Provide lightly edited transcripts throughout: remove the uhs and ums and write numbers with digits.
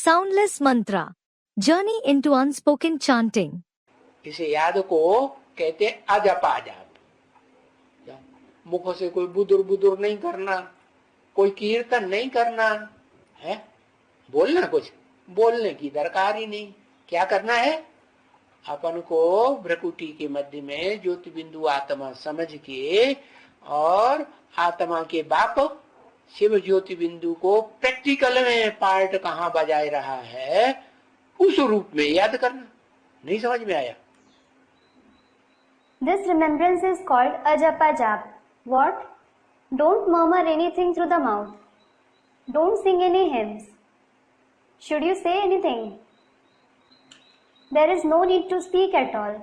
Soundless mantra. Journey into unspoken chanting. इसे याद को कहते अजप आजाप। मुख से कोई बुदुर बुदुर नहीं करना, कोई कीर्तन नहीं करना है, बोलना कुछ बोलने की दरकार ही नहीं। क्या करना है, अपन को भ्रकुटी के मध्य में ज्योति बिंदु आत्मा समझ के और आत्मा के बाप शिव ज्योति बिंदु को प्रैक्टिकल में पार्ट कहाँ बजाय रहा है उस रूप में याद करना। नहीं समझ में आया? This remembrance is called ajapa jap. What? Don't murmur anything through the mouth. Don't sing any hymns. Should you say anything? There is no need to speak at all.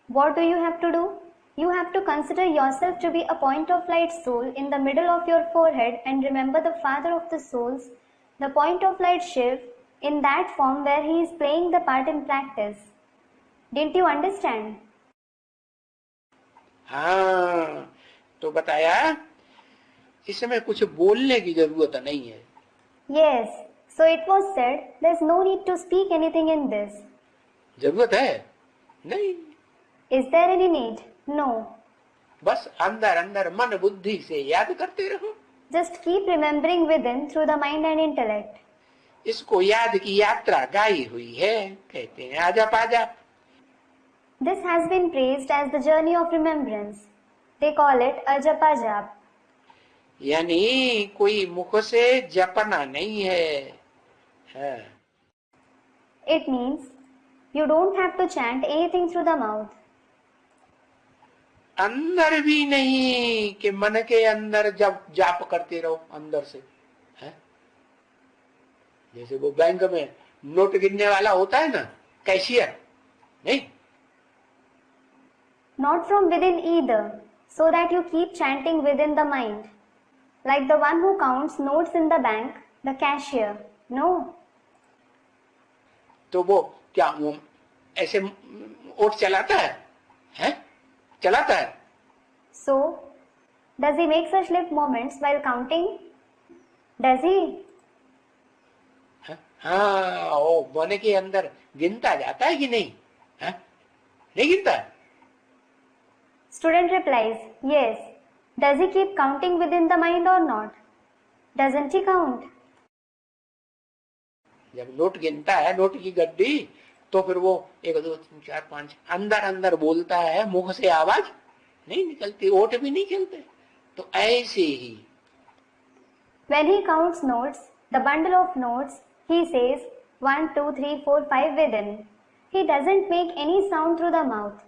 What do you have to do? You have to consider yourself to be a point of light soul in the middle of your forehead and remember the father of the souls, the point of light Shiv, in that form where he is playing the part in practice. Didn't you understand? हाँ, तो बताया इसमें कुछ बोलने की जरूरत नहीं है। Yes, so it was said there is no need to speak anything in this. जरूरत है? नहीं। Is there any need? No. बस अंदर अंदर मन बुद्धि से याद करते रहो। Just keep remembering within through the mind and intellect. इसको याद की यात्रा गाई हुई है, कहते हैं आजाप आजाप। This has been praised as the journey of remembrance. They call it ajapa jap. यानी कोई मुख से जपना नहीं है। It means you don't have to chant anything through the mouth. अंदर भी नहीं कि मन के अंदर जब जाप करते रहो अंदर से है। जैसे वो बैंक में नोट गिनने वाला होता है ना, कैशियर, नहीं। Not from within either, so that you keep chanting within the mind. Like the one who counts notes in the bank, the cashier. No. तो वो क्या वो ऐसे ओट चलाता है? चलाता है। So, does he make such lip movements while counting? Does he? हाँ, वो मन के अंदर गिनता जाता है कि नहीं? नहीं गिनता? Student replies, yes. Does he keep counting within the mind or not? Doesn't he count? जब नोट गिनता है, नोट की गड्डी, तो फिर वो 1 2 3 4 5 अंदर अंदर बोलता है, मुख से आवाज नहीं निकलती, ओठ भी नहीं चलते। तो ऐसे ही When he counts notes, the bundle of notes, he says 1 2 3 4 5 within. He doesn't make any sound through the mouth.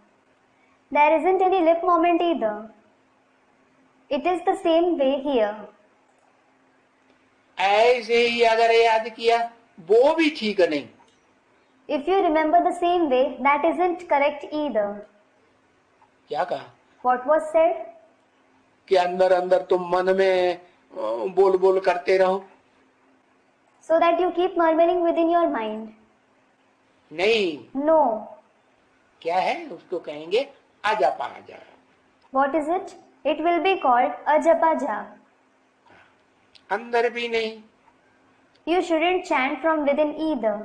There isn't any lip movement either. It is the same way here. ऐसे ही अगर याद किया वो भी ठीक नहीं। If you remember the same way, that isn't correct either. क्या कहा? What was said? कि अंदर अंदर तुम मन में बोल बोल करते रहो। So that you keep murmuring within your mind. नहीं। No. क्या है? उसको कहेंगे आजाप आजाप। What is it? It will be called ajapa jap. अंदर भी नहीं। You shouldn't chant from within either.